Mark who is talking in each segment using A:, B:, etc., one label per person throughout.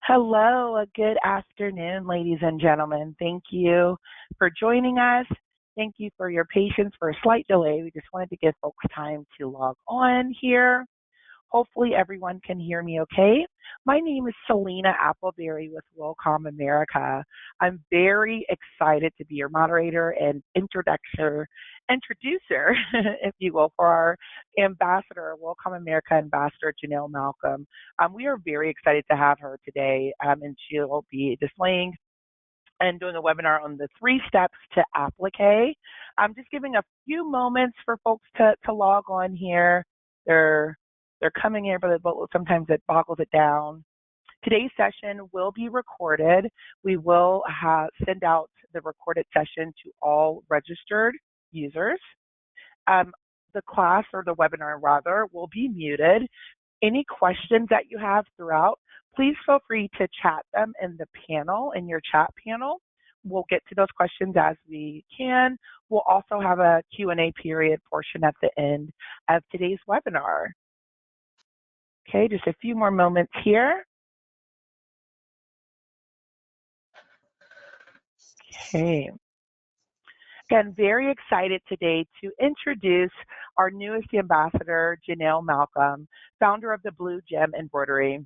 A: Hello, good afternoon, ladies and gentlemen. Thank you for joining us. Thank you for your patience for a slight delay. We just wanted to give folks time to log on here. Hopefully everyone can hear me okay. My name is Selena Appleberry with Wilcom America. I'm very excited to be your moderator and introducer, if you will, for our ambassador, Wilcom America Ambassador Jannille Malcolm. We are very excited to have her today, and she'll be displaying and doing a webinar on the 3 steps to Appliqué. I'm just giving a few moments for folks to log on here. They're coming here, but sometimes it boggles it down. Today's session will be recorded. We will send out the recorded session to all registered users. The class, or the webinar rather, will be muted. Any questions that you have throughout, please feel free to chat them in the panel, in your chat panel. We'll get to those questions as we can. We'll also have a Q&A period portion at the end of today's webinar. Okay, just a few more moments here. Okay. Again, very excited today to introduce our newest ambassador, Jannille Malcolm, founder of the Blue Gem Embroidery.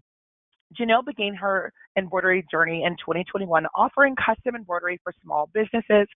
A: Jannille began her embroidery journey in 2021, offering custom embroidery for small businesses,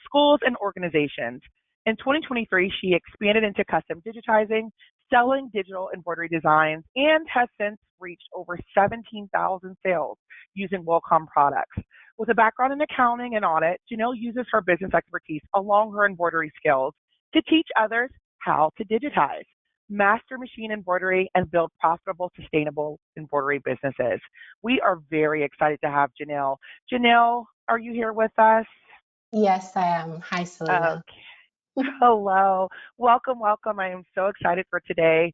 A: schools, and organizations. In 2023, she expanded into custom digitizing, selling digital embroidery designs, and has since reached over 17,000 sales using Wilcom Products. With a background in accounting and audit, Jannille uses her business expertise along her embroidery skills to teach others how to digitize, master machine embroidery, and build profitable, sustainable embroidery businesses. We are very excited to have Jannille. Jannille, are you here with us?
B: Yes, I am. Hi, Selena.
A: Okay. Hello. Welcome, welcome. I am so excited for today.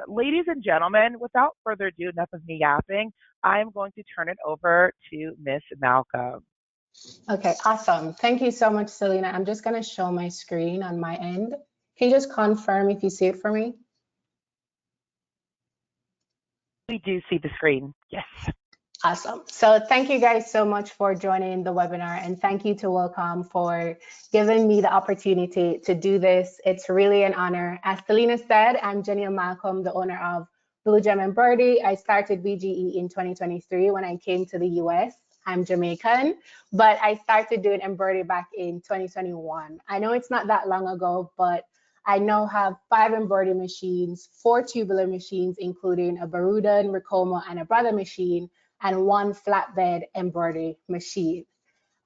A: Ladies and gentlemen, without further ado, enough of me yapping, I am going to turn it over to Miss Malcolm.
B: Okay, awesome. Thank you so much, Selena. I'm just going to show my screen on my end. Can you just confirm if you see it for me?
A: We do see the screen, yes.
B: Awesome. So thank you guys so much for joining the webinar, and thank you to Wilcom for giving me the opportunity to do this. It's really an honor. As Selena said, I'm Jannille Malcolm, the owner of Blue Gem Embroidery. I started BGE in 2023 when I came to the US. I'm Jamaican, but I started doing embroidery back in 2021. I know it's not that long ago, but I now have 5 embroidery machines, 4 tubular machines, including a Barudan, Ricoma, and a Brother machine, and 1 flatbed embroidery machine.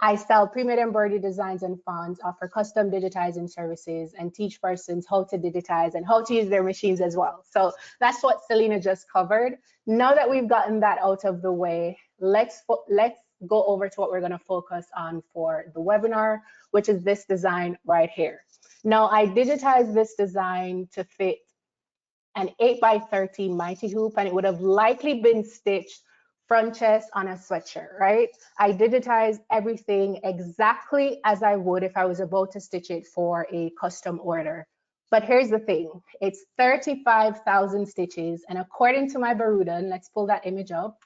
B: I sell pre-made embroidery designs and fonts, offer custom digitizing services, and teach persons how to digitize and how to use their machines as well. So that's what Selena just covered. Now that we've gotten that out of the way, let's go over to what we're going to focus on for the webinar, which is this design right here. Now, I digitized this design to fit an 8x13 mighty hoop, and it would have likely been stitched front chest on a sweatshirt, right? I digitized everything exactly as I would if I was about to stitch it for a custom order. But here's the thing, it's 35,000 stitches, and according to my Barudan, let's pull that image up,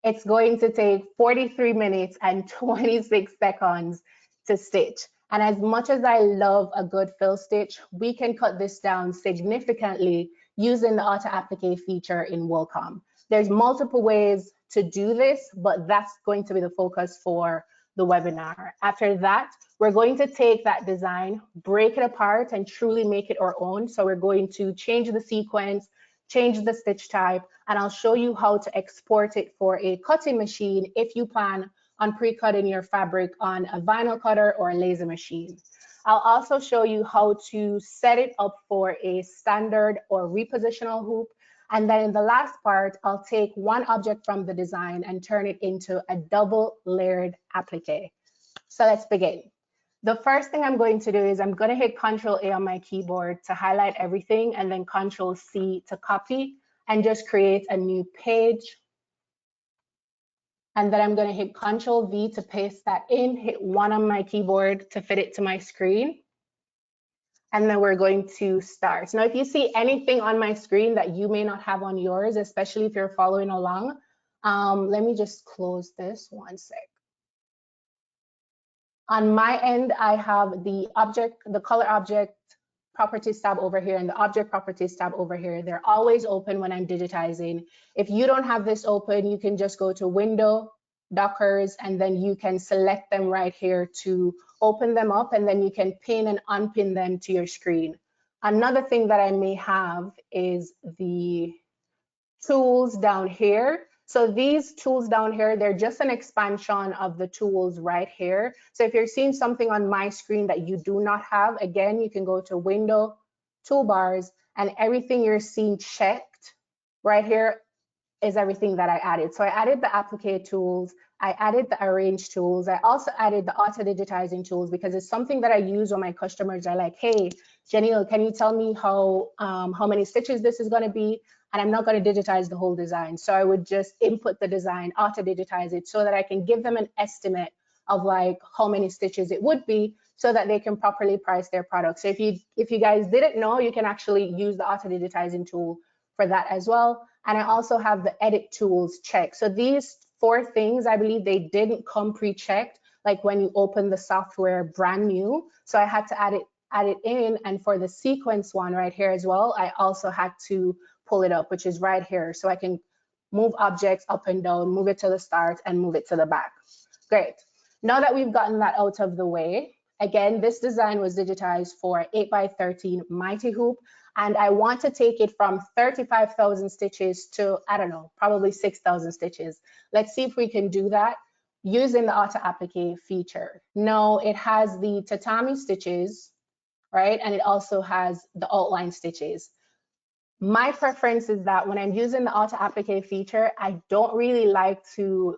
B: it's going to take 43 minutes and 26 seconds to stitch. And as much as I love a good fill stitch, we can cut this down significantly using the auto applique feature in Wilcom. There's multiple ways to do this, but that's going to be the focus for the webinar. After that, we're going to take that design, break it apart, and truly make it our own. So we're going to change the sequence, change the stitch type, and I'll show you how to export it for a cutting machine if you plan on pre-cutting your fabric on a vinyl cutter or a laser machine. I'll also show you how to set it up for a standard or repositional hoop. And then in the last part, I'll take one object from the design and turn it into a double layered applique. So let's begin. The first thing I'm going to do is I'm going to hit Control-A on my keyboard to highlight everything, and then Control-C to copy and just create a new page. And then I'm going to hit Control-V to paste that in, hit 1 on my keyboard to fit it to my screen. And then we're going to start. Now, if you see anything on my screen that you may not have on yours, especially if you're following along, Let me just close this one sec. On my end, I have the color object properties tab over here and the object properties tab over here. They're always open when I'm digitizing. If you don't have this open, you can just go to Window, Dockers, and then you can select them right here to open them up, and then you can pin and unpin them to your screen. Another thing that I may have is the tools down here. So these tools down here, they're just an expansion of the tools right here. So if you're seeing something on my screen that you do not have, again, you can go to Window, Toolbars, and everything you're seeing checked right here is everything that I added. So I added the Appliqué tools, I added the Arrange tools, I also added the auto digitizing tools because it's something that I use when my customers are like, hey, Jannille, can you tell me how many stitches this is gonna be? And I'm not going to digitize the whole design. So I would just input the design, auto digitize it so that I can give them an estimate of like how many stitches it would be so that they can properly price their product. So if you guys didn't know, you can actually use the auto digitizing tool for that as well. And I also have the edit tools checked. So these 4 things, I believe they didn't come pre-checked, like when you open the software brand new. So I had to add it in. And for the sequence one right here as well, I also had to pull it up, which is right here. So I can move objects up and down, move it to the start and move it to the back. Great. Now that we've gotten that out of the way, again, this design was digitized for 8x13 Mighty Hoop. And I want to take it from 35,000 stitches to, I don't know, probably 6,000 stitches. Let's see if we can do that using the auto applique feature. Now it has the tatami stitches, right? And it also has the outline stitches. My preference is that when I'm using the auto applique feature, I don't really like to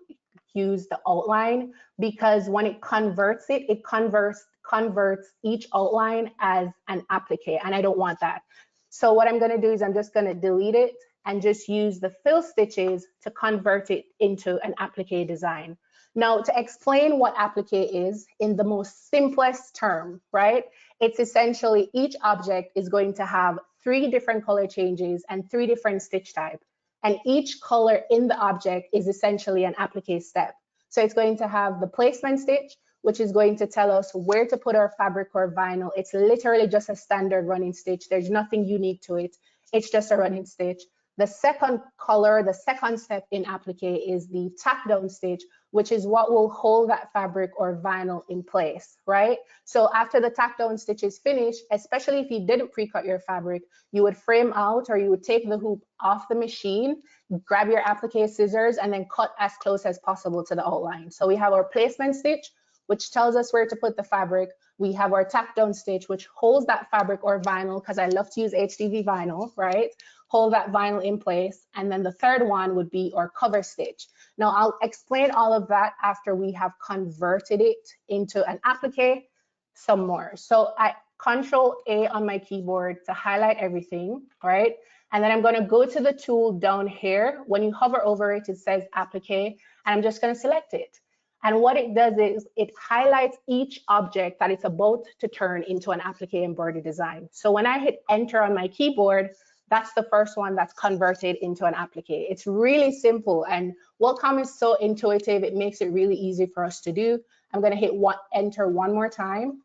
B: use the outline because when it converts it converts each outline as an applique, and I don't want that. So what I'm going to do is I'm just going to delete it and just use the fill stitches to convert it into an applique design. Now, to explain what applique is in the most simplest term, right? It's essentially each object is going to have 3 different color changes and 3 different stitch type. And each color in the object is essentially an applique step. So it's going to have the placement stitch, which is going to tell us where to put our fabric or vinyl. It's literally just a standard running stitch. There's nothing unique to it. It's just a running stitch. The second color, the second step in applique is the tack down stitch, which is what will hold that fabric or vinyl in place, right? So after the tack down stitch is finished, especially if you didn't pre-cut your fabric, you would frame out or you would take the hoop off the machine, grab your applique scissors, and then cut as close as possible to the outline. So we have our placement stitch, which tells us where to put the fabric. We have our tack down stitch, which holds that fabric or vinyl, because I love to use HDV vinyl, right? Hold that vinyl in place. And then the third one would be our cover stitch. Now I'll explain all of that after we have converted it into an applique some more. So I Control A on my keyboard to highlight everything, right? And then I'm going to go to the tool down here. When you hover over it, it says applique, and I'm just going to select it. And what it does is it highlights each object that it's about to turn into an applique embroidery design. So when I hit enter on my keyboard, that's the first one that's converted into an applique. It's really simple, and Wilcom is so intuitive, it makes it really easy for us to do. I'm going to hit enter one more time,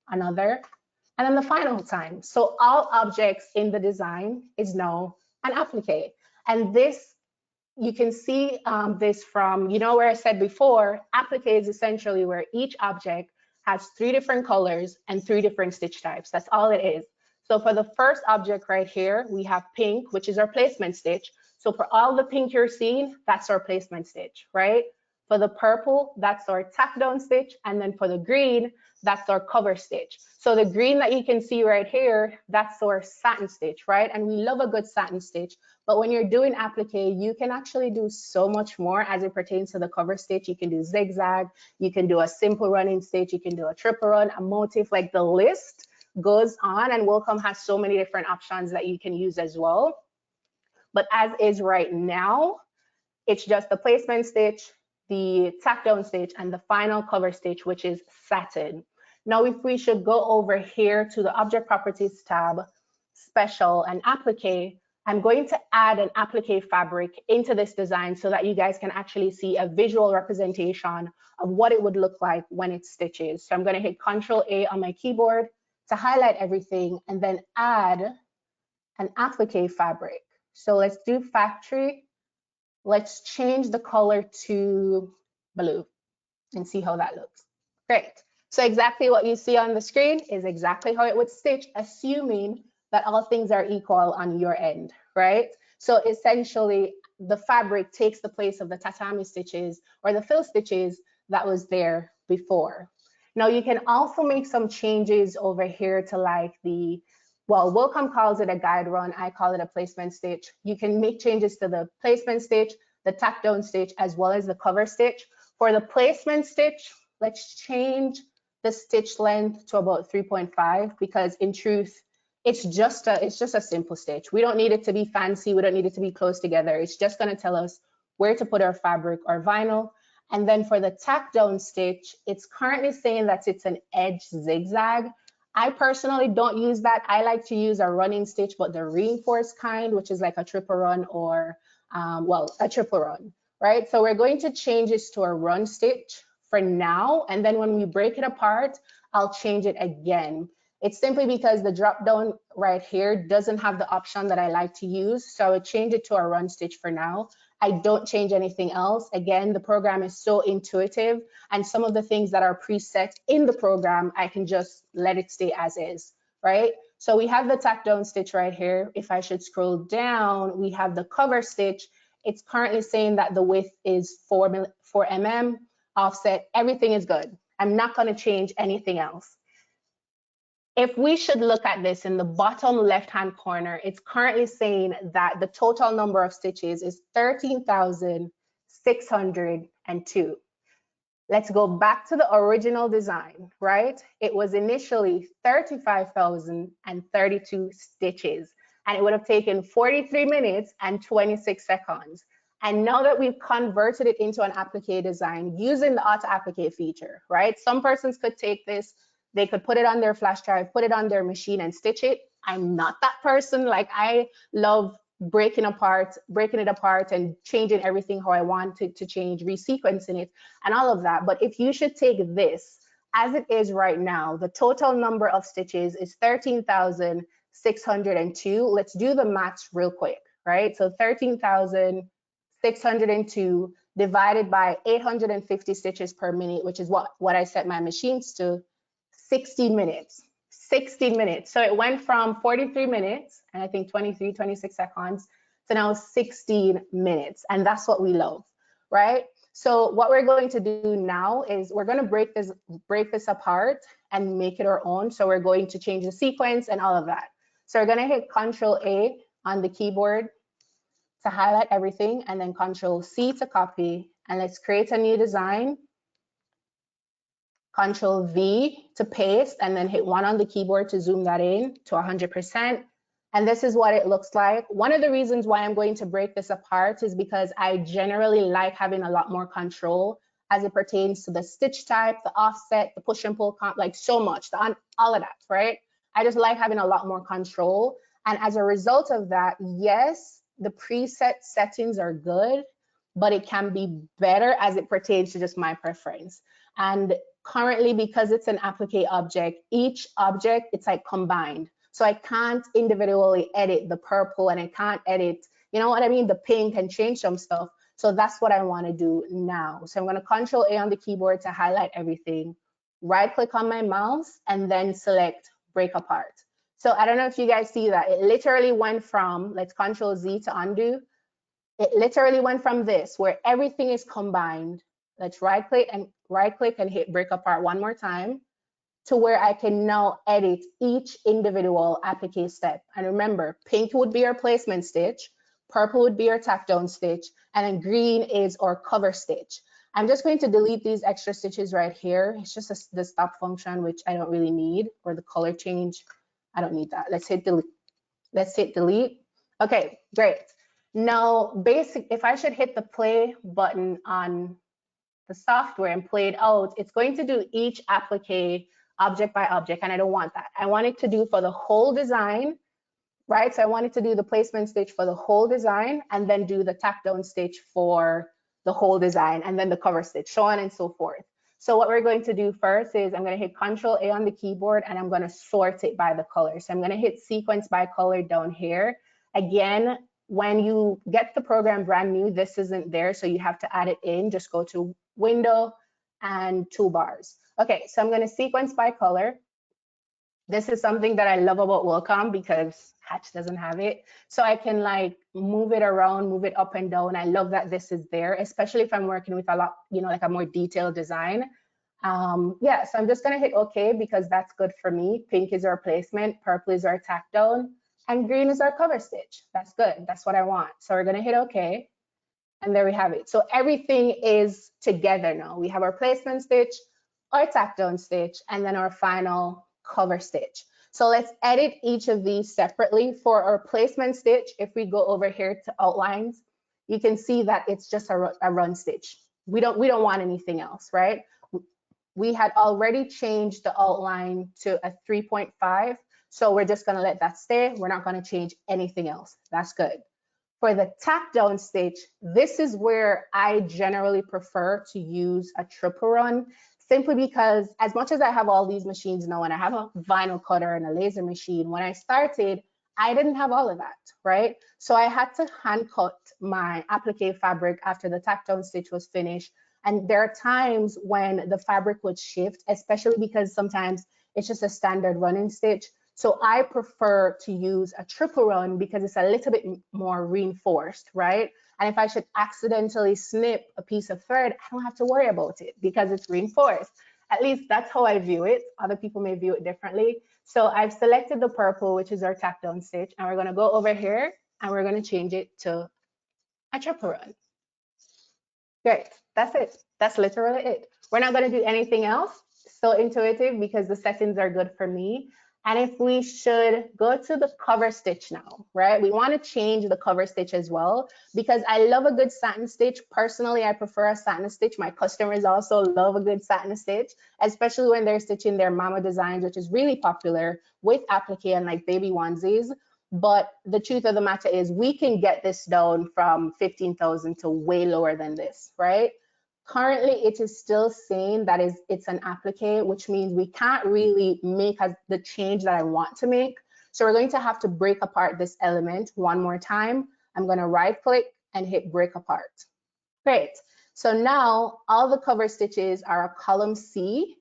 B: another, and then the final time. So all objects in the design is now an applique. And this, you can see this from, where I said before, applique is essentially where each object has 3 different colors and 3 different stitch types. That's all it is. So for the first object right here, we have pink, which is our placement stitch. So for all the pink you're seeing, that's our placement stitch, right? For the purple, that's our tack down stitch. And then for the green, that's our cover stitch. So the green that you can see right here, that's our satin stitch, right? And we love a good satin stitch. But when you're doing applique, you can actually do so much more as it pertains to the cover stitch. You can do zigzag, you can do a simple running stitch, you can do a triple run, a motif, like the list goes on, and Wilcom has so many different options that you can use as well. But as is right now, it's just the placement stitch, the tack down stitch, and the final cover stitch, which is satin. Now, if we should go over here to the object properties tab, special and applique, I'm going to add an applique fabric into this design so that you guys can actually see a visual representation of what it would look like when it stitches. So I'm going to hit Control A on my keyboard to highlight everything and then add an applique fabric. So let's do factory. Let's change the color to blue and see how that looks. Great. So exactly what you see on the screen is exactly how it would stitch, assuming that all things are equal on your end, right? So essentially, the fabric takes the place of the tatami stitches or the fill stitches that was there before. Now you can also make some changes over here to like the, well, Wilcom calls it a guide run, I call it a placement stitch. You can make changes to the placement stitch, the tack down stitch, as well as the cover stitch. For the placement stitch, let's change the stitch length to about 3.5 because in truth, it's just a simple stitch. We don't need it to be fancy. We don't need it to be close together. It's just going to tell us where to put our fabric or vinyl. And then for the tack down stitch, it's currently saying that it's an edge zigzag. I personally don't use that. I like to use a running stitch, but the reinforced kind, which is like a triple run or, a triple run, right? So we're going to change this to a run stitch for now. And then when we break it apart, I'll change it again. It's simply because the drop down right here doesn't have the option that I like to use. So I would change it to a run stitch for now. I don't change anything else. Again, the program is so intuitive and some of the things that are preset in the program, I can just let it stay as is, right? So we have the tack down stitch right here. If I should scroll down, we have the cover stitch. It's currently saying that the width is 4 mm, offset, everything is good. I'm not going to change anything else. If we should look at this in the bottom left-hand corner, it's currently saying that the total number of stitches is 13,602. Let's go back to the original design, right? It was initially 35,032 stitches, and it would have taken 43 minutes and 26 seconds. And now that we've converted it into an applique design using the auto applique feature, right? Some persons could take this, they could put it on their flash drive, put it on their machine and stitch it. I'm not that person. Like I love breaking it apart and changing everything how I want to change, resequencing it and all of that. But if you should take this as it is right now, the total number of stitches is 13,602. Let's do the maths real quick, right? So 13,602 divided by 850 stitches per minute, which is what I set my machines to, 60 minutes. 60 minutes. So it went from 43 minutes and I think 26 seconds to now 16 minutes. And that's what we love, right? So what we're going to do now is we're going to break this apart and make it our own. So we're going to change the sequence and all of that. So we're going to hit Control A on the keyboard to highlight everything and then Control C to copy. And let's create a new design. Control V to paste and then hit 1 on the keyboard to zoom that in to 100%. And this is what it looks like. One of the reasons why I'm going to break this apart is because I generally like having a lot more control as it pertains to the stitch type, the offset, the push and pull, like so much, all of that, right? I just like having a lot more control. And as a result of that, yes, the preset settings are good, but it can be better as it pertains to just my preference. And currently, because it's an applique object, each object, it's like combined. So I can't individually edit the purple and I can't edit, you know what I mean, the pink and change some stuff. So that's what I want to do now. So I'm going to Control A on the keyboard to highlight everything, right click on my mouse and then select break apart. So I don't know if you guys see that. It literally went from, let's Control Z to undo. It literally went from this where everything is combined. Let's right click and hit break apart one more time to where I can now edit each individual applique step. And remember, pink would be our placement stitch, purple would be our tack down stitch, and then green is our cover stitch. I'm just going to delete these extra stitches right here. It's just the stop function, which I don't really need, or the color change. I don't need that. Let's hit delete. Let's hit delete. Okay, great. Now, if I should hit the play button on the software and play it out, it's going to do each applique object by object, and I don't want that. I want it to do for the whole design right? So I wanted to do the placement stitch for the whole design and then do the tack down stitch for the whole design and then the cover stitch, so on and so forth. So what we're going to do first is I'm going to hit Control A on the keyboard and I'm going to sort it by the color. So I'm going to hit sequence by color down here. Again, when you get the program brand new, this isn't there, so you have to add it in. Just go to Window and Toolbars. Okay, so I'm going to sequence by color. This is something that I love about Wilcom because Hatch doesn't have it. So I can like move it around, move it up and down. I love that this is there, especially if I'm working with a lot, you know, like a more detailed design. Yeah, so I'm just gonna hit OK because that's good for me. Pink is our placement, purple is our tack down, and green is our cover stitch. That's good, that's what I want. So we're gonna hit OK, and there we have it. So everything is together now. We have our placement stitch, our tack down stitch, and then our final cover stitch. So let's edit each of these separately. For our placement stitch, if we go over here to outlines, you can see that it's just a run stitch. We don't want anything else, right? We had already changed the outline to a 3.5, so we're just gonna let that stay. We're not gonna change anything else. That's good. For the tack down stitch, this is where I generally prefer to use a triple run, simply because as much as I have all these machines now and I have a vinyl cutter and a laser machine, when I started, I didn't have all of that, right? So I had to hand cut my applique fabric after the tack down stitch was finished. And there are times when the fabric would shift, especially because sometimes it's just a standard running stitch. So I prefer to use a triple run because it's a little bit more reinforced, right? And if I should accidentally snip a piece of thread, I don't have to worry about it because it's reinforced. At least that's how I view it. Other people may view it differently. So I've selected the purple, which is our tack down stitch, and we're gonna go over here and we're gonna change it to a triple run. Great, that's it. That's literally it. We're not gonna do anything else. So intuitive because the settings are good for me. And if we should go to the cover stitch now, right? We want to change the cover stitch as well because I love a good satin stitch. Personally, I prefer a satin stitch. My customers also love a good satin stitch, especially when they're stitching their mama designs, which is really popular with applique and like baby onesies. But the truth of the matter is we can get this down from 15,000 to way lower than this, right? Currently, it is still saying that it's an applique, which means we can't really make the change that I want to make. So we're going to have to break apart this element one more time. I'm going to right click and hit break apart. Great. So now all the cover stitches are a column C,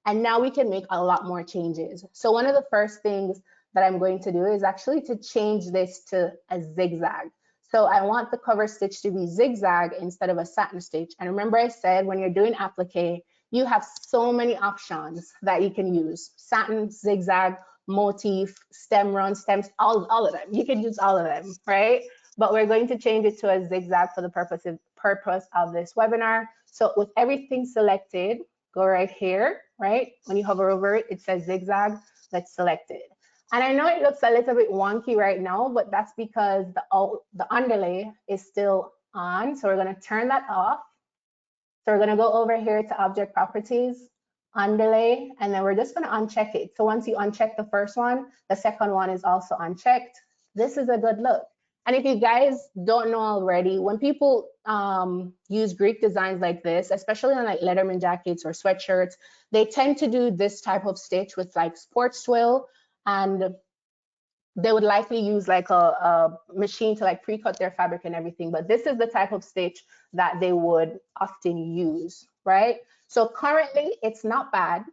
B: and now we can make a lot more changes. So one of the first things that I'm going to do is actually to change this to a zigzag. So I want the cover stitch to be zigzag instead of a satin stitch. And remember I said when you're doing applique, you have so many options that you can use. Satin, zigzag, motif, stem run, stems, all of them. You can use all of them, right? But we're going to change it to a zigzag for the purpose of this webinar. So with everything selected, go right here, right? When you hover over it, it says zigzag. Let's select it. And I know it looks a little bit wonky right now, but that's because the underlay is still on. So we're going to turn that off. So we're going to go over here to object properties, underlay, and then we're just going to uncheck it. So once you uncheck the first one, the second one is also unchecked. This is a good look. And if you guys don't know already, when people use Greek designs like this, especially on like Letterman jackets or sweatshirts, they tend to do this type of stitch with like sports twill, and they would likely use like a machine to like pre-cut their fabric and everything. But this is the type of stitch that they would often use, right? So currently it's not bad,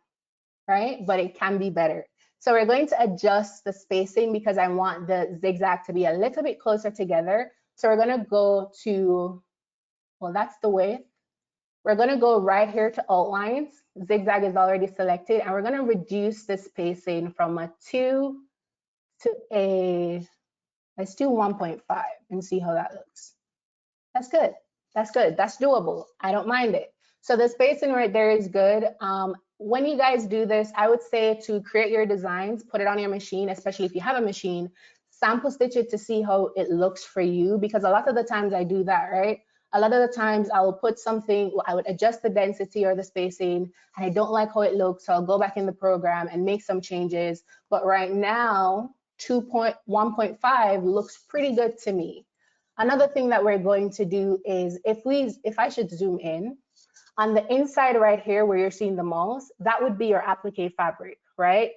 B: right? But it can be better. So we're going to adjust the spacing because I want the zigzag to be a little bit closer together. So we're going to go to, well, that's the width. We're going to go right here to outlines. Zigzag is already selected, and we're going to reduce the spacing from a 2 to a, let's do 1.5 and see how that looks. That's good. That's good. That's doable. I don't mind it. So the spacing right there is good. When you guys do this, I would say to create your designs, put it on your machine, especially if you have a machine, sample stitch it to see how it looks for you, because a lot of the times I do that, right? A lot of the times I'll put something, I would adjust the density or the spacing, and I don't like how it looks, so I'll go back in the program and make some changes. But right now, 1.5 looks pretty good to me. Another thing that we're going to do is if I should zoom in, on the inside right here where you're seeing the mouse, that would be your applique fabric, right?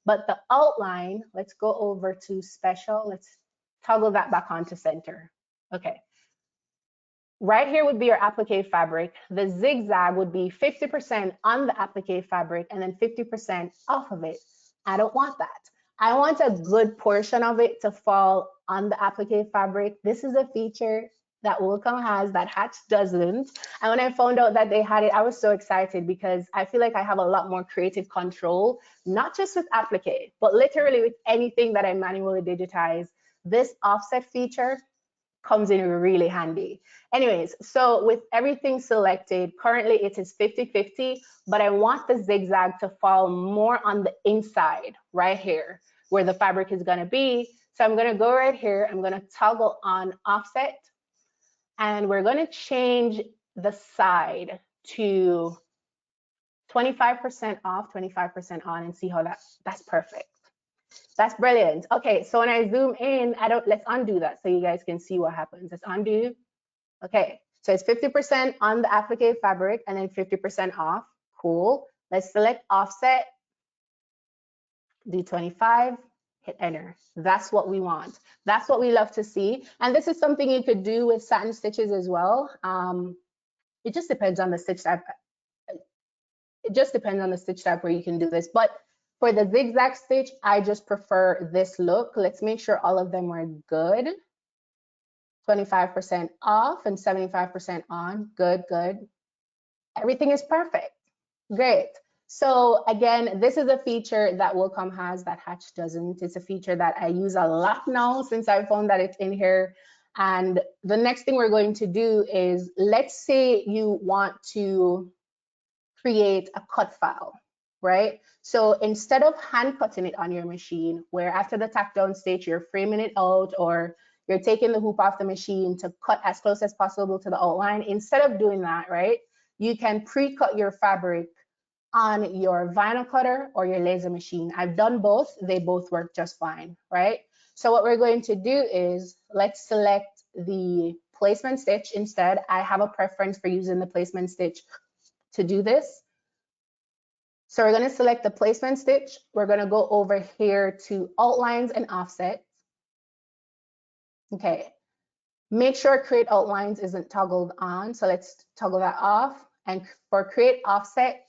B: But the outline, let's go over to special. Let's toggle that back onto center. Okay. Right here would be your applique fabric. The zigzag would be 50% on the applique fabric and then 50% off of it. I don't want that. I want a good portion of it to fall on the applique fabric. This is a feature that Wilcom has that Hatch doesn't. And when I found out that they had it, I was so excited because I feel like I have a lot more creative control, not just with applique, but literally with anything that I manually digitize. This offset feature comes in really handy. Anyways, so with everything selected, currently it is 50-50, but I want the zigzag to fall more on the inside right here where the fabric is going to be. So I'm going to go right here. I'm going to toggle on offset, and we're going to change the side to 25% off, 25% on, and see how that's perfect. That's brilliant. Okay, so when I zoom in, let's undo that so you guys can see what happens. Let's undo. Okay, so it's 50% on the applique fabric and then 50% off. Cool. Let's select offset, do 25, hit enter. That's what we want. That's what we love to see. And this is something you could do with satin stitches as well. It just depends on the stitch type. It just depends on the stitch type where you can do this. But for the zigzag stitch, I just prefer this look. Let's make sure all of them are good. 25% off and 75% on. Good, good. Everything is perfect. Great. So again, this is a feature that Wilcom has that Hatch doesn't. It's a feature that I use a lot now since I found that it's in here. And the next thing we're going to do is, let's say you want to create a cut file, right? So instead of hand cutting it on your machine, where after the tack down stitch, you're framing it out or you're taking the hoop off the machine to cut as close as possible to the outline, instead of doing that, right, you can pre-cut your fabric on your vinyl cutter or your laser machine. I've done both. They both work just fine, right? So what we're going to do is, let's select the placement stitch instead. I have a preference for using the placement stitch to do this. So we're going to select the placement stitch. We're going to go over here to outlines and offset. Okay, make sure create outlines isn't toggled on. So let's toggle that off. And for create offset,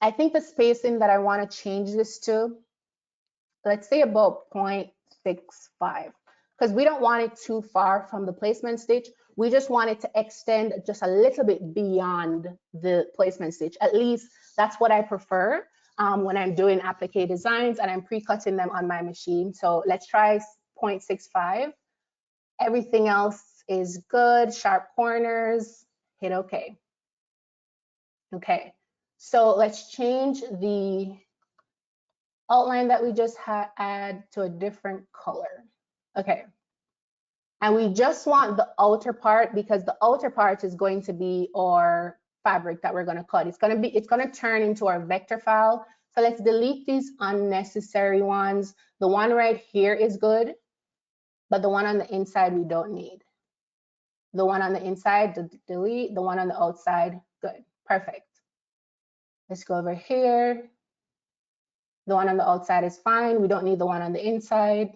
B: I think the spacing that I want to change this to, let's say about 0.65, because we don't want it too far from the placement stitch. We just want it to extend just a little bit beyond the placement stitch. At least that's what I prefer when I'm doing applique designs and I'm pre-cutting them on my machine. So let's try 0.65. Everything else is good. Sharp corners, hit OK. Okay, so let's change the outline that we just add to a different color. Okay, and we just want the outer part because the outer part is going to be our fabric that we're going to cut. It's going to turn into our vector file. So let's delete these unnecessary ones. The one right here is good, but the one on the inside we don't need. The one on the inside, delete. The one on the outside, good, perfect. Let's go over here. The one on the outside is fine. We don't need the one on the inside.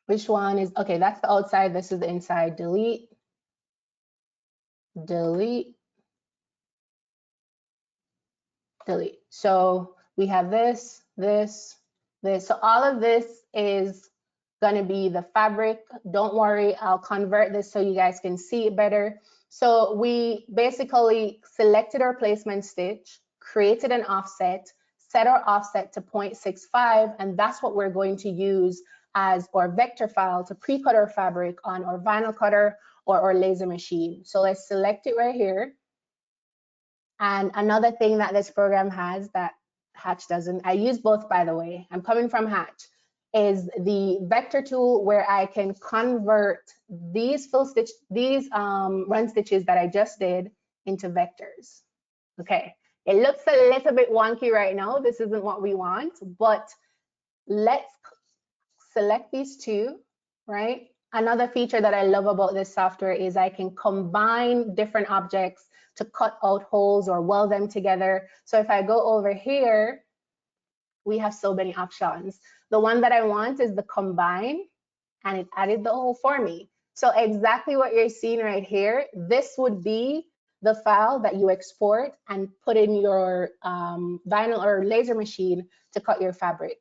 B: Which one is, okay, that's the outside. This is the inside. Delete, delete, delete. So we have this, this, this. So all of this is going to be the fabric. Don't worry, I'll convert this so you guys can see it better. So we basically selected our placement stitch, created an offset, set our offset to 0.65, and that's what we're going to use as our vector file to pre-cut our fabric on our vinyl cutter or our laser machine. So let's select it right here. And another thing that this program has that Hatch doesn't, I use both by the way, I'm coming from Hatch, is the vector tool where I can convert these run stitches that I just did into vectors. Okay, It looks a little bit wonky right now. This isn't what we want, but let's select these two, right? Another feature that I love about this software is I can combine different objects to cut out holes or weld them together. So if I go over here, we have so many options. The one that I want is the combine, and it added the hole for me. So exactly what you're seeing right here, this would be the file that you export and put in your vinyl or laser machine to cut your fabric.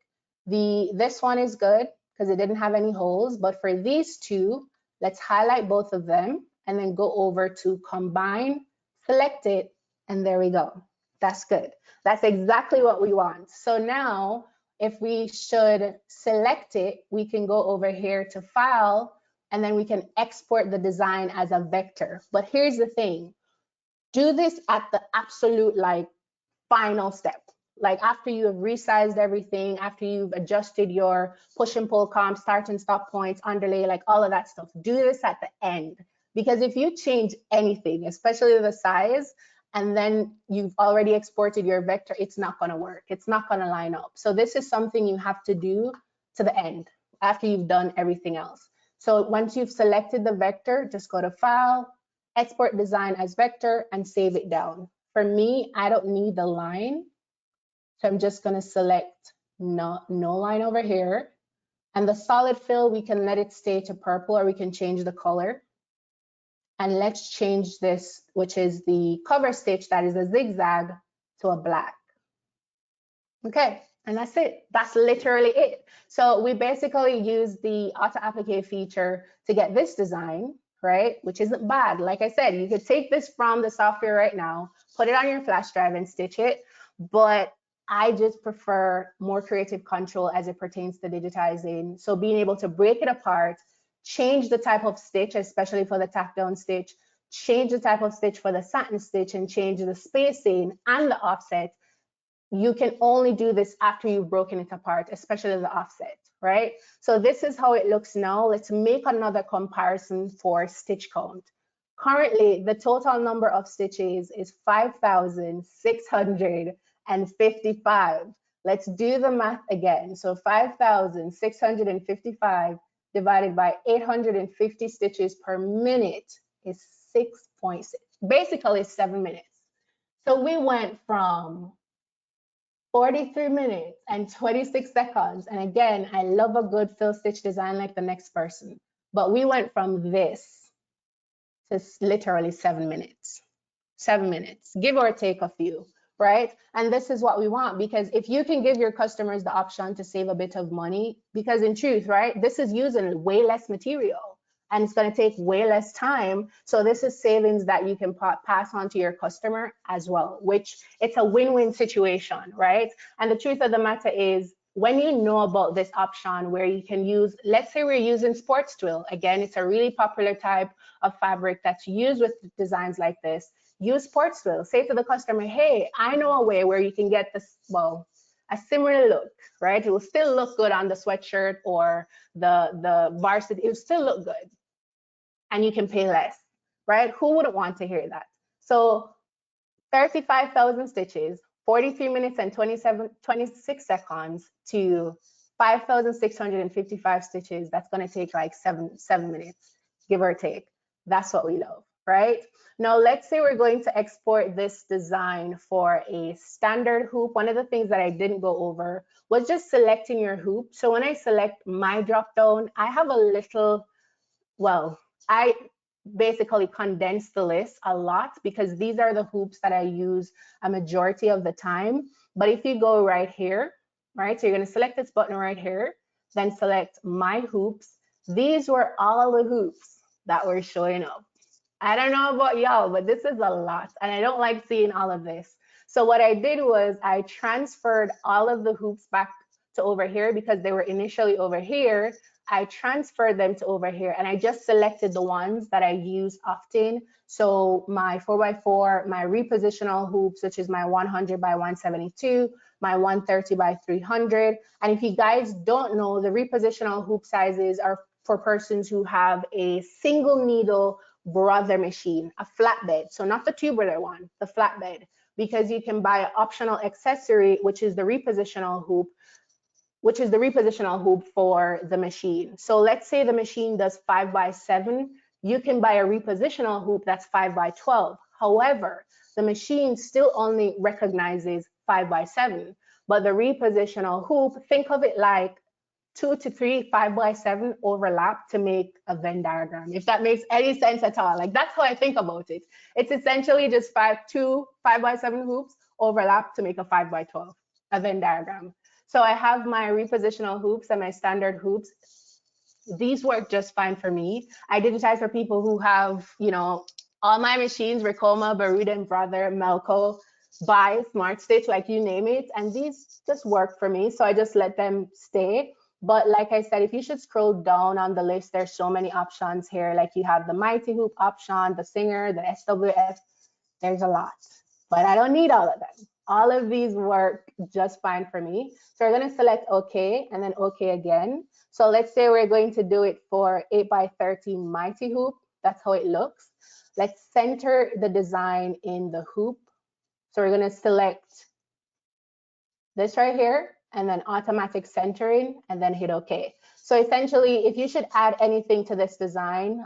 B: This one is good because it didn't have any holes, but for these two, let's highlight both of them and then go over to combine, select it, and there we go. That's good. That's exactly what we want. So now, if we should select it, we can go over here to file, and then we can export the design as a vector. But here's the thing, do this at the absolute final step. Like after you have resized everything, after you've adjusted your push and pull comp, start and stop points, underlay, like all of that stuff, do this at the end. Because if you change anything, especially the size, and then you've already exported your vector, it's not gonna work. It's not gonna line up. So this is something you have to do to the end after you've done everything else. So once you've selected the vector, just go to File, Export Design as Vector, and save it down. For me, I don't need the line. So I'm just gonna select no line over here. And the solid fill, we can let it stay to purple or we can change the color. And let's change this, which is the cover stitch that is a zigzag, to a black. Okay, and that's it. That's literally it. So we basically use the auto applique feature to get this design, right? Which isn't bad. Like I said, you could take this from the software right now, put it on your flash drive and stitch it. But I just prefer more creative control as it pertains to digitizing. So being able to break it apart, change the type of stitch, especially for the tack down stitch, change the type of stitch for the satin stitch, and change the spacing and the offset. You can only do this after you've broken it apart, especially the offset, right? So this is how it looks now. Let's make another comparison for stitch count. Currently, the total number of stitches is 5,655. Let's do the math again. So 5,655 divided by 850 stitches per minute is 6.6, basically 7 minutes. So we went from 43 minutes and 26 seconds. And again, I love a good fill stitch design like the next person. But we went from this to literally 7 minutes. 7 minutes, give or take a few, right? And this is what we want, because if you can give your customers the option to save a bit of money, because in truth, right, this is using way less material and it's going to take way less time. So this is savings that you can pass on to your customer as well, which it's a win-win situation, right? And the truth of the matter is, when you know about this option where you can use, let's say we're using sports twill, again, it's a really popular type of fabric that's used with designs like this. Use sports twill. Say to the customer, hey, I know a way where you can get this, well, a similar look, right? It will still look good on the sweatshirt or the varsity. It will still look good. And you can pay less, right? Who wouldn't want to hear that? So 35,000 stitches, 43 minutes and 26 seconds to 5,655 stitches. That's going to take like seven minutes, give or take. That's what we love, right? Now, let's say we're going to export this design for a standard hoop. One of the things that I didn't go over was just selecting your hoop. So when I select my drop down, I have a little, well, I basically condense the list a lot because these are the hoops that I use a majority of the time. But if you go right here, right, so you're going to select this button right here, then select my hoops. These were all the hoops that were showing up. I don't know about y'all, but this is a lot and I don't like seeing all of this. So what I did was I transferred all of the hoops back to over here because they were initially over here. I transferred them to over here and I just selected the ones that I use often. So my 4x4, my repositional hoops, which is my 100 by 172, my 130 by 300. And if you guys don't know, the repositional hoop sizes are for persons who have a single needle brother machine, a flatbed. So not the tubular one, the flatbed. because you can buy an optional accessory, which is the repositional hoop, for the machine. So let's say the machine does 5x7, you can buy a repositional hoop that's 5x12. However, the machine still only recognizes 5x7, but the repositional hoop, think of it like 2 to 3 5x7 overlap to make a Venn diagram, if that makes any sense at all. Like, that's how I think about it. It's essentially just 2 5x7 hoops overlap to make a 5x12, a Venn diagram. So I have my repositional hoops and my standard hoops. These work just fine for me. I digitize for people who have, you know, all my machines, Wilcom, Blue Gem Embroidery, Melco, Buy, Smart Stitch, like you name it. And these just work for me. So I just let them stay. But like I said, if you should scroll down on the list, there's so many options here. Like you have the Mighty Hoop option, the Singer, the SWF. There's a lot, but I don't need all of them. All of these work just fine for me. So we're going to select OK and then OK again. So let's say we're going to do it for 8x13 Mighty Hoop. That's how it looks. Let's center the design in the hoop. So we're going to select this right here and then automatic centering and then hit OK. So essentially, if you should add anything to this design,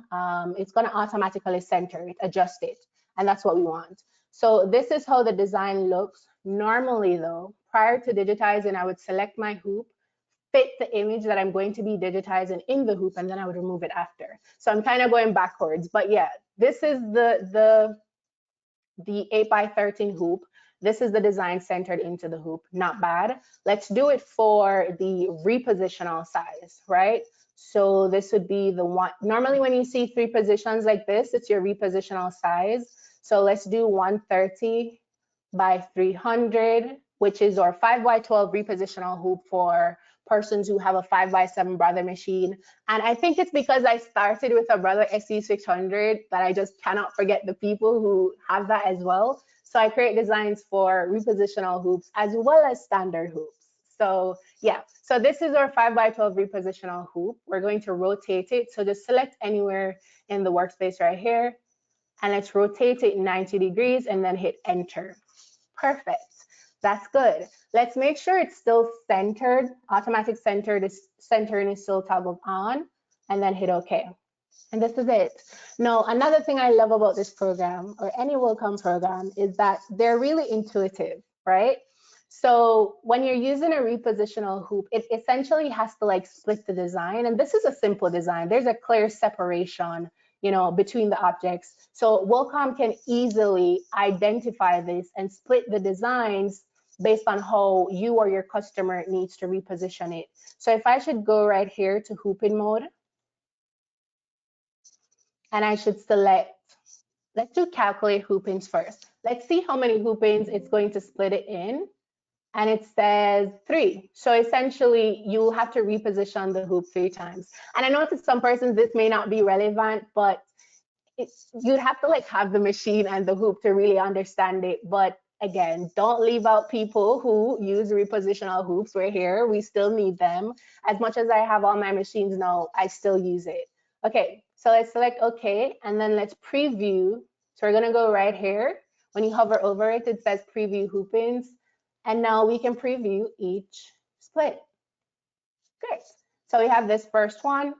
B: it's going to automatically center it, adjust it. And that's what we want. So this is how the design looks. Normally though, prior to digitizing, I would select my hoop, fit the image that I'm going to be digitizing in the hoop, and then I would remove it after. So I'm kind of going backwards, but yeah, this is the 8x13 hoop. This is the design centered into the hoop, not bad. Let's do it for the repositional size, right? So this would be the one, normally when you see 3 positions like this, it's your repositional size. So let's do 130 by 300, which is our 5x12 repositional hoop for persons who have a 5x7 Brother machine. And I think it's because I started with a Brother SE600 that I just cannot forget the people who have that as well. So I create designs for repositional hoops as well as standard hoops. So yeah, so this is our 5x12 repositional hoop. We're going to rotate it. So just select anywhere in the workspace right here, and let's rotate it 90 degrees and then hit enter. Perfect. That's good. Let's make sure it's still centered. Automatic centering is still toggled on, and then hit OK. And this is it. Now, another thing I love about this program, or any Wilcom program, is that they're really intuitive, right? So when you're using a repositional hoop, it essentially has to like split the design. And this is a simple design. There's a clear separation, you know, between the objects. So Wilcom can easily identify this and split the designs based on how you or your customer needs to reposition it. So if I should go right here to hooping mode, and I should select, let's do calculate hoopings first. Let's see how many hoopings it's going to split it in. And it says 3. So essentially, you'll have to reposition the hoop 3 times. And I know to some persons this may not be relevant, but you'd have to like have the machine and the hoop to really understand it. But again, don't leave out people who use repositional hoops. We're here, we still need them. As much as I have all my machines now, I still use it. Okay, so let's select OK, and then let's preview. So we're gonna go right here. When you hover over it, it says preview hoopings. And now we can preview each split. Great. So we have this first one,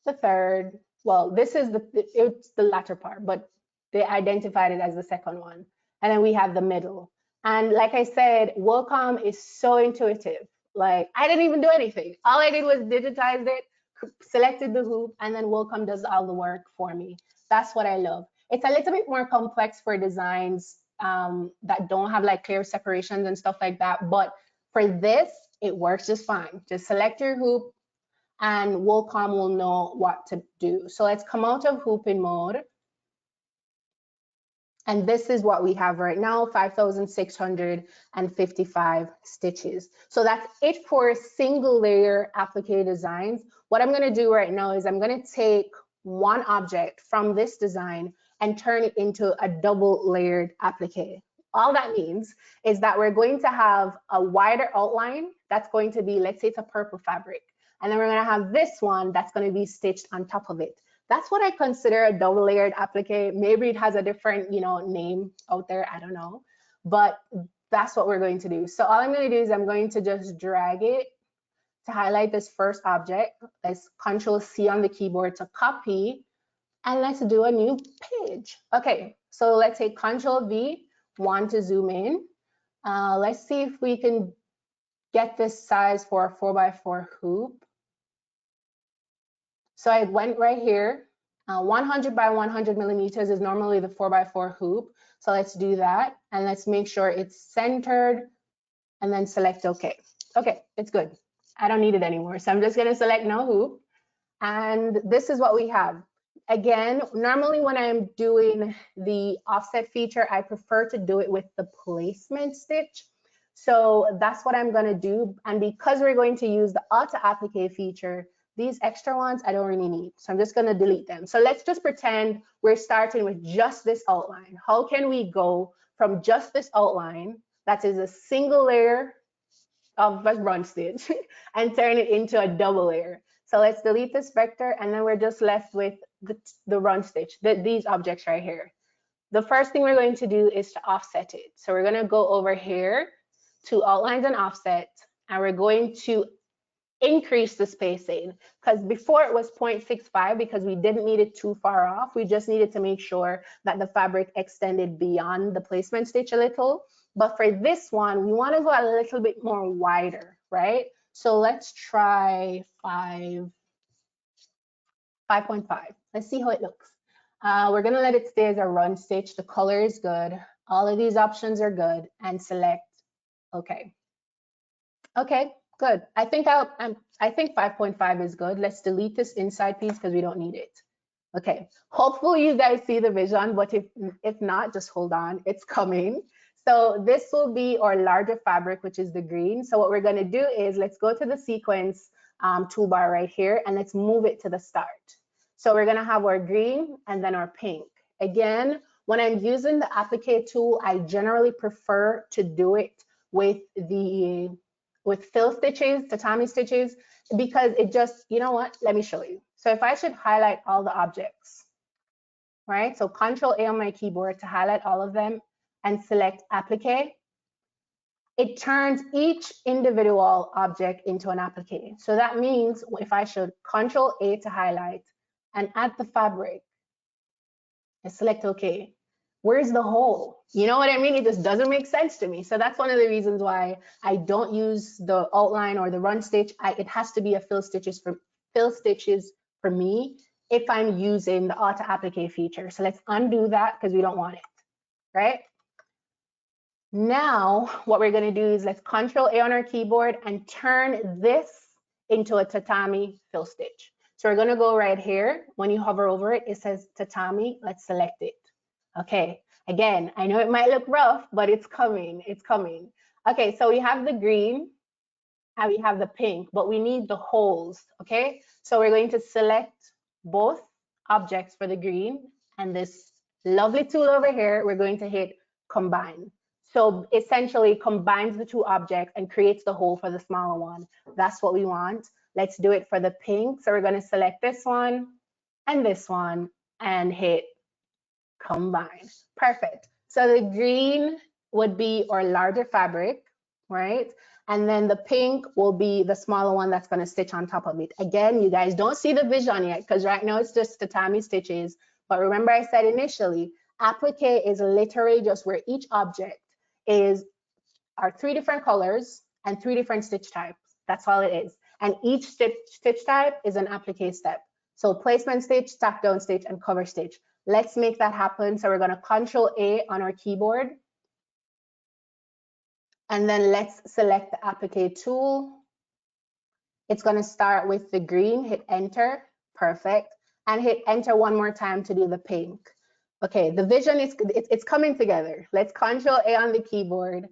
B: the third. Well, this is it's the latter part, but they identified it as the second one. And then we have the middle. And like I said, Wilcom is so intuitive. Like, I didn't even do anything. All I did was digitize it, selected the hoop, and then Wilcom does all the work for me. That's what I love. It's a little bit more complex for designs that don't have like clear separations and stuff like that. But for this, it works just fine. Just select your hoop and Wilcom will know what to do. So let's come out of hooping mode. And this is what we have right now, 5,655 stitches. So that's it for single layer applique designs. What I'm gonna do right now is I'm gonna take one object from this design and turn it into a double layered applique. All that means is that we're going to have a wider outline that's going to be, let's say it's a purple fabric. And then we're gonna have this one that's gonna be stitched on top of it. That's what I consider a double layered applique. Maybe it has a different, you know, name out there, I don't know. but that's what we're going to do. So all I'm going to do is I'm going to just drag it to highlight this first object. Let's Control C on the keyboard to copy, and let's do a new page. Okay, so let's say Control V, want to zoom in. Let's see if we can get this size for a 4x4 hoop. So I went right here. 100 by 100 millimeters is normally the 4x4 hoop. So let's do that, and let's make sure it's centered, and then select OK. Okay, it's good. I don't need it anymore. So I'm just going to select no hoop. And this is what we have. Again, normally when I'm doing the offset feature, I prefer to do it with the placement stitch. So that's what I'm going to do. And because we're going to use the auto applique feature, these extra ones I don't really need. So I'm just going to delete them. So let's just pretend we're starting with just this outline. How can we go from just this outline, that is a single layer of a run stitch, and turn it into a double layer? So let's delete this vector, and then we're just left with the run stitch, these objects right here. The first thing we're going to do is to offset it. So we're going to go over here to outlines and offset, and we're going to increase the spacing, because before it was 0.65 because we didn't need it too far off. We just needed to make sure that the fabric extended beyond the placement stitch a little. But for this one, we want to go a little bit more wider, right? So let's try 5.5. Let's see how it looks. We're going to let it stay as a run stitch. The color is good. All of these options are good, and select OK. Okay, good. I think 5.5 is good. Let's delete this inside piece because we don't need it. Okay, hopefully you guys see the vision, but if not, just hold on, it's coming. So this will be our larger fabric, which is the green. So what we're going to do is let's go to the sequence toolbar right here, and let's move it to the start. So we're going to have our green and then our pink. Again, when I'm using the Appliqué tool, I generally prefer to do it with fill stitches, tatami stitches, because it just, you know what, let me show you. So if I should highlight all the objects, right? So Control A on my keyboard to highlight all of them and select Appliqué, it turns each individual object into an applique. So that means if I should Control A to highlight and add the fabric and select OK, where's the hole? You know what I mean? It just doesn't make sense to me. So that's one of the reasons why I don't use the outline or the run stitch. It has to be a fill stitches for me if I'm using the auto applique feature. So let's undo that because we don't want it, right? Now, what we're going to do is let's Control A on our keyboard and turn this into a tatami fill stitch. So we're going to go right here. When you hover over it, it says tatami. Let's select it. Okay. Again, I know it might look rough, but it's coming. It's coming. Okay, so we have the green and we have the pink, but we need the holes. Okay, so we're going to select both objects for the green, and this lovely tool over here, we're going to hit combine. So essentially combines the two objects and creates the hole for the smaller one. That's what we want. Let's do it for the pink. So we're going to select this one and hit combine. Perfect. So the green would be our larger fabric, right? And then the pink will be the smaller one that's going to stitch on top of it. Again, you guys don't see the vision yet because right now it's just tatami stitches. But remember I said initially, applique is literally just where each object are 3 different colors and 3 different stitch types. That's all it is. And each stitch type is an applique step. So placement stitch, stack down stitch, and cover stitch. Let's make that happen. So we're going to Control A on our keyboard. And then let's select the Appliqué tool. It's going to start with the green, hit enter, perfect. And hit enter one more time to do the pink. Okay, the vision it's coming together. Let's Control A on the keyboard.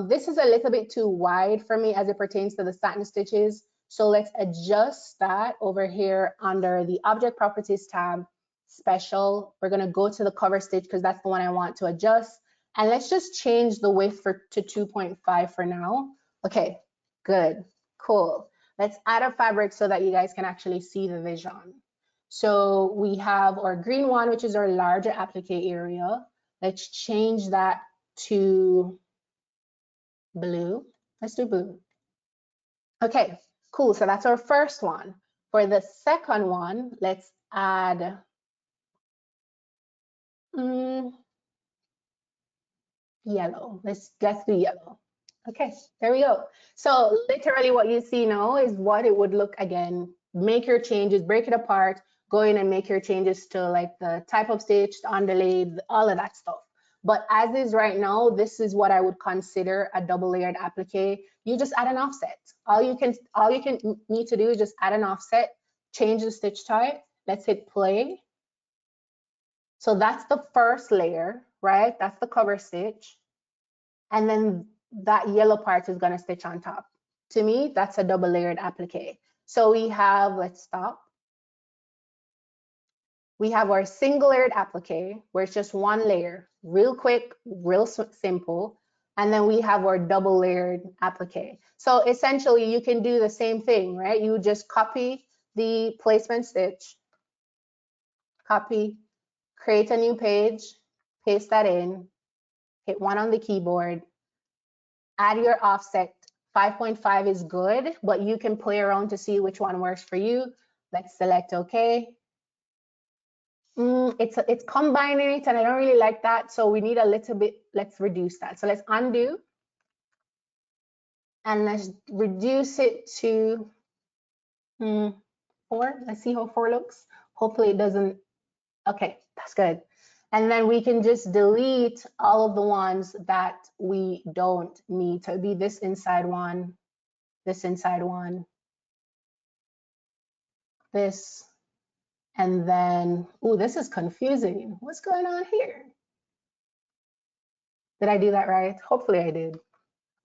B: This is a little bit too wide for me as it pertains to the satin stitches. So let's adjust that over here under the Object Properties tab, Special. We're going to go to the cover stitch because that's the one I want to adjust. And let's just change the width to 2.5 for now. Okay, good, cool. Let's add a fabric so that you guys can actually see the vision. So we have our green one, which is our larger applique area. Let's change that to blue. Let's do blue. Okay, cool. So that's our first one. For the second one, let's add yellow. Let's do yellow. Okay, there we go. So literally what you see now is what it would look again. Make your changes, break it apart, go in and make your changes to like the type of stitch, the underlay, all of that stuff. But as is right now, this is what I would consider a double layered applique. You just add an offset. All you can need to do is just add an offset, change the stitch type. Let's hit play. So that's the first layer, right? That's the cover stitch. And then that yellow part is gonna stitch on top. To me, that's a double layered applique. So we have, let's stop. We have our single layered applique where it's just one layer, real quick, real simple. And then we have our double layered applique. So essentially you can do the same thing, right? You just copy the placement stitch, copy, create a new page, paste that in, hit 1 on the keyboard, add your offset. 5.5 is good, but you can play around to see which one works for you. Let's select OK. It's combining it, and I don't really like that, so we need a little bit. Let's reduce that. So let's undo, and let's reduce it to 4. Let's see how 4 looks. Hopefully it doesn't. Okay, that's good. And then we can just delete all of the ones that we don't need. So it'd be this inside one, this inside one, this, and then, oh, this is confusing. What's going on here? Did I do that right? Hopefully I did.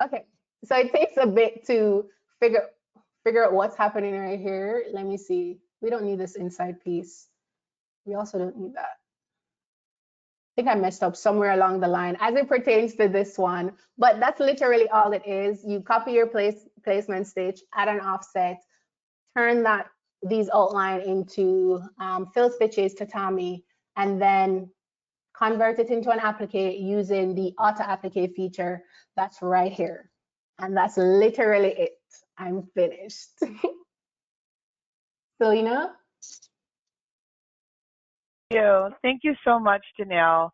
B: Okay, so it takes a bit to figure out what's happening right here. Let me see. We don't need this inside piece. We also don't need that. I think I messed up somewhere along the line as it pertains to this one, but that's literally all it is. You copy your placement stitch, add an offset, turn these outline into fill stitches, tatami, and then convert it into an applique using the auto applique feature that's right here. And that's literally it. I'm finished. Selena?
A: Thank you so much, Jannille.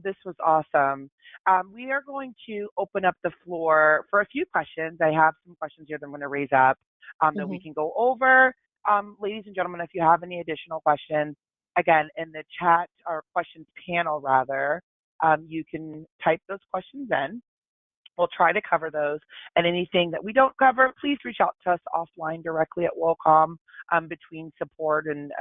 A: This was awesome. We are going to open up the floor for a few questions. I have some questions here that I'm going to raise up that we can go over. Ladies and gentlemen, if you have any additional questions, again, in the chat or questions panel rather, you can type those questions in. We'll try to cover those. And anything that we don't cover, please reach out to us offline directly at Wilcom between support and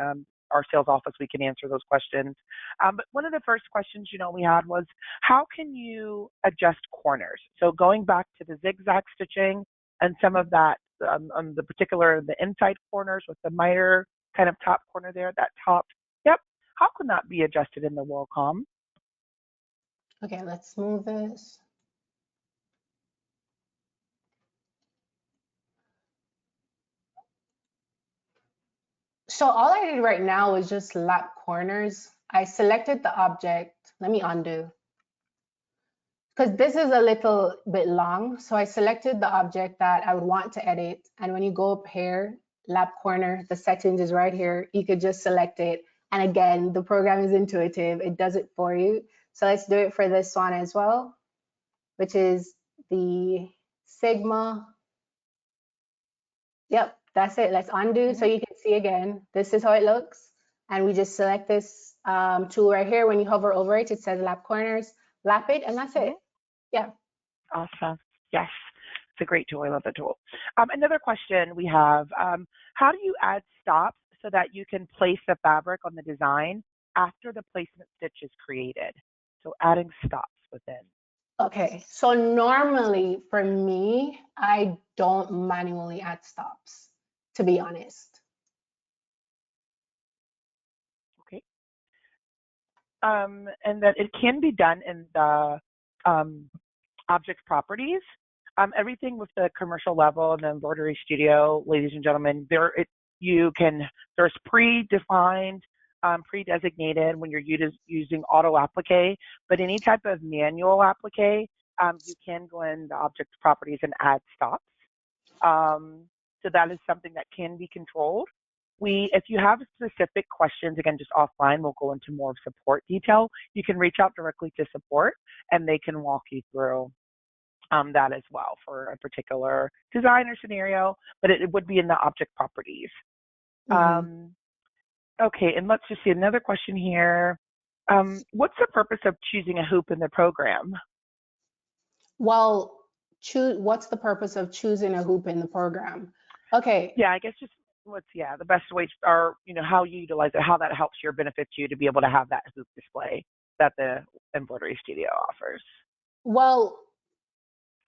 A: our sales office. We can answer those questions. But one of the first questions, we had was, how can you adjust corners? So going back to the zigzag stitching and some of that on the inside corners with the miter kind of top corner there, that top, yep. How can that be adjusted in the Wilcom?
B: Okay, let's move this. So all I did right now is just lap corners. I selected the object. Let me undo. Because this is a little bit long. So I selected the object that I would want to edit. And when you go up here, lap corner, the settings is right here. You could just select it. And again, the program is intuitive. It does it for you. So let's do it for this one as well, which is the Sigma. Yep, that's it. Let's undo so you can see again. This is how it looks. And we just select this tool right here. When you hover over it, it says lap corners, lap it, and that's it. Yeah.
A: Awesome. Yes, it's a great tool. I love the tool. Another question we have, how do you add stops so that you can place the fabric on the design after the placement stitch is created? So adding stops within.
B: Okay, so normally for me, I don't manually add stops, to be honest.
A: Okay. And that it can be done in the object properties. Everything with the commercial level and the embroidery studio, ladies and gentlemen, there's predefined pre-designated when you're using auto applique, but any type of manual applique, you can go in the object properties and add stops. So that is something that can be controlled. If you have specific questions, again, just offline, we'll go into more support detail. You can reach out directly to support, and they can walk you through that as well for a particular design or scenario, but it would be in the object properties. Okay, and let's just see another question here. What's the purpose of choosing a hoop in the program?
B: Well, what's the purpose of choosing a hoop in the program? Okay.
A: Yeah, I guess just the best ways are, how you utilize it, how that helps you or benefits you to be able to have that hoop display that the Embroidery Studio offers.
B: Well,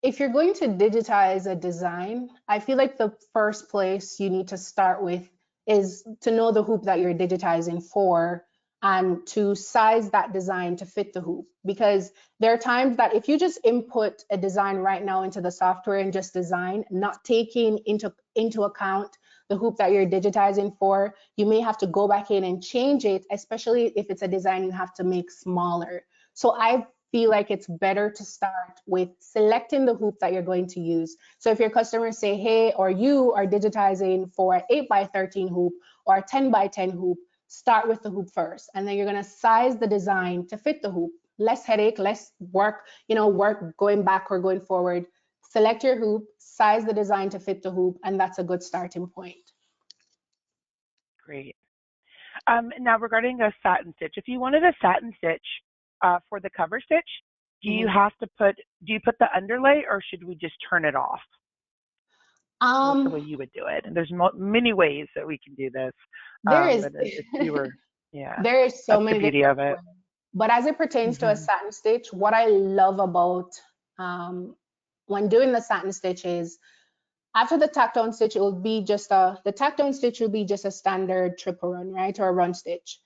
B: if you're going to digitize a design, I feel like the first place you need to start with is to know the hoop that you're digitizing for and to size that design to fit the hoop. Because there are times that if you just input a design right now into the software and just design, not taking into account the hoop that you're digitizing for, you may have to go back in and change it, especially if it's a design you have to make smaller. So I feel like it's better to start with selecting the hoop that you're going to use. So if your customers say, hey, or you are digitizing for an 8x13 hoop or a 10x10 hoop, start with the hoop first. And then you're going to size the design to fit the hoop. Less headache, less work, work going back or going forward. Select your hoop, size the design to fit the hoop, and that's a good starting point.
A: Great. Now regarding a satin stitch, if you wanted a satin stitch for the cover stitch, do you put the underlay, or should we just turn it off? What's the way you would do it? And there's many ways that we can do this.
B: There is. There is so many
A: beauty of it.
B: ways. But as it pertains to a satin stitch, what I love about when doing the satin stitch is after the tack down stitch, it will be the tack down stitch will be just a standard triple run, right? Or a run stitch.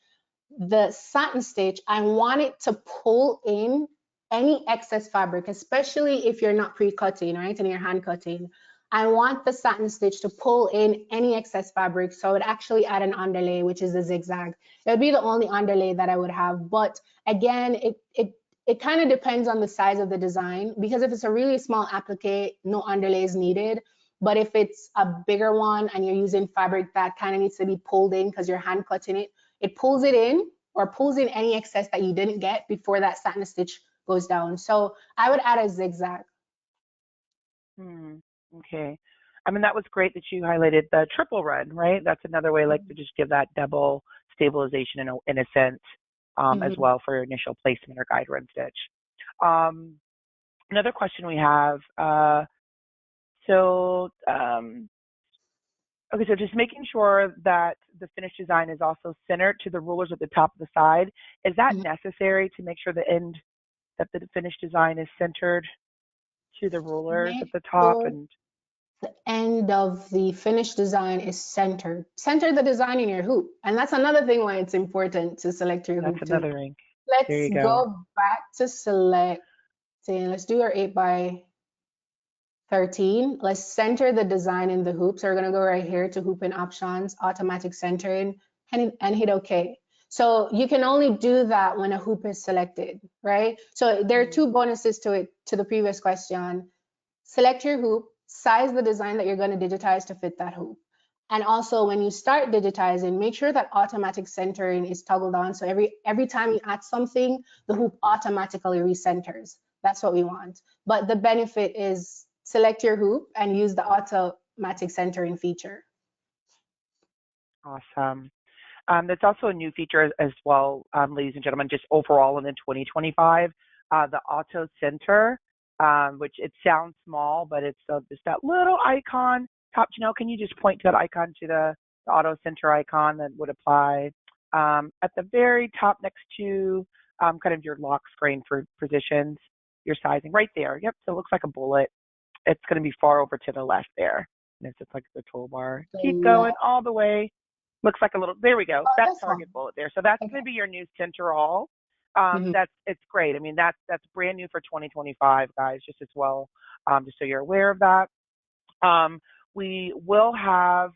B: The satin stitch, I want it to pull in any excess fabric, especially if you're not pre-cutting, right? And you're hand cutting. I want the satin stitch to pull in any excess fabric. So I would actually add an underlay, which is a zigzag. It would be the only underlay that I would have. But again, it kind of depends on the size of the design, because if it's a really small applique, no underlay is needed. But if it's a bigger one and you're using fabric that kind of needs to be pulled in because you're hand cutting it, it pulls it in or pulls in any excess that you didn't get before that satin stitch goes down. So I would add a zigzag.
A: Okay. I mean, that was great that you highlighted the triple run, right? That's another way, like, to just give that double stabilization in a sense, as well for your initial placement or guide run stitch. Another question we have, okay, so just making sure that the finished design is also centered to the rulers at the top of the side. Is that necessary to make sure that the finished design is centered to the rulers at the top? And
B: the end of the finished design is centered. Center the design in your hoop. And that's another thing why it's important to select your hoop.
A: That's another ring.
B: Let's go back to selecting. Let's do our 8x13. Let's center the design in the hoop. So we're going to go right here to hoop and options, automatic centering, and hit OK. So you can only do that when a hoop is selected, right? So there are two bonuses to it, to the previous question. Select your hoop, size the design that you're going to digitize to fit that hoop. And also when you start digitizing, make sure that automatic centering is toggled on. So every time you add something, the hoop automatically recenters. That's what we want. But the benefit is select your hoop and use the automatic centering feature.
A: Awesome. That's also a new feature as well, ladies and gentlemen, just overall in 2025, the auto center, which it sounds small, but it's just that little icon. Jannille, can you just point to that icon, to the auto center icon that would apply at the very top next to kind of your lock screen for positions, your sizing right there. Yep, so it looks like a bullet. It's going to be far over to the left there. And it's just like the toolbar. Keep going all the way. Looks like a little, there we go. That target bullet there. So that's going to be your new center all. It's great. I mean, that's brand new for 2025, guys, just as well, just so you're aware of that. We will have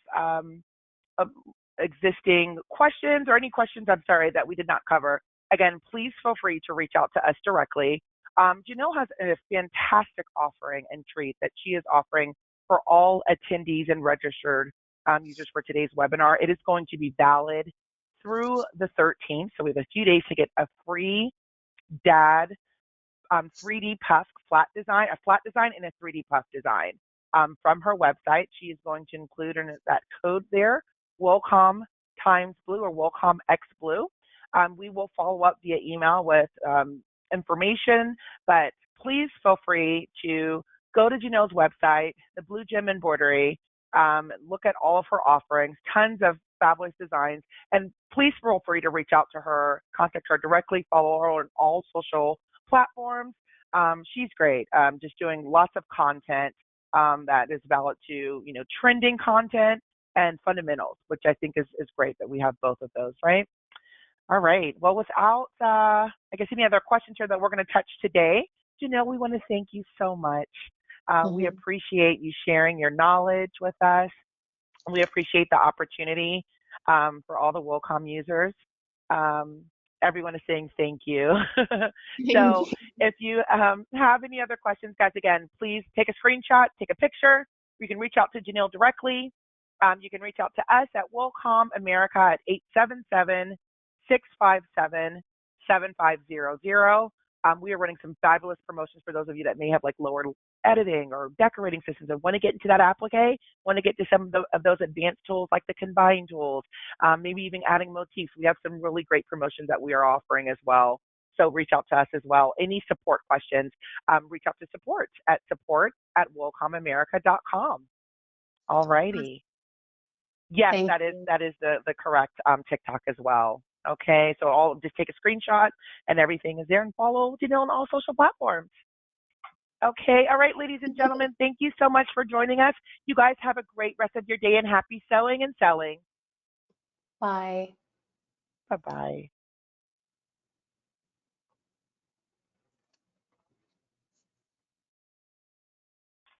A: existing questions or any questions, I'm sorry, that we did not cover, again, please feel free to reach out to us directly. Jannille has a fantastic offering and treat that she is offering for all attendees and registered users for today's webinar. It is going to be valid through the 13th, so we have a few days to get a free DAD 3D puff flat design, a flat design and a 3D puff design from her website. She is going to include in that code there, Wilcom times blue or Wilcom X blue. We will follow up via email with information, but please feel free to go to Jannille's website, the Blue Gem Embroidery, look at all of her offerings, tons of fabulous designs, and please feel free to reach out to her, contact her directly, follow her on all social platforms. She's great, just doing lots of content that is valid to, trending content and fundamentals, which I think is great that we have both of those, right? All right. Well, without, I guess, any other questions here that we're going to touch today, Jannille, we want to thank you so much. We appreciate you sharing your knowledge with us. We appreciate the opportunity for all the Wilcom users. Everyone is saying thank you. So if you have any other questions, guys, again, please take a screenshot, take a picture. You can reach out to Jannille directly. You can reach out to us at Wilcom America at 877-657-7500. We are running some fabulous promotions for those of you that may have like lower editing or decorating systems and want to get into that applique, want to get to some of those advanced tools like the combine tools, maybe even adding motifs. We have some really great promotions that we are offering as well. So reach out to us as well. Any support questions, reach out to support@wilcomamerica.com. All righty. Yes, that is the correct TikTok as well. Okay, so I'll just take a screenshot and everything is there, and follow Jannille on all social platforms. Okay, all right, ladies and gentlemen, thank you so much for joining us. You guys have a great rest of your day and happy sewing and selling.
B: Bye.
A: Bye-bye.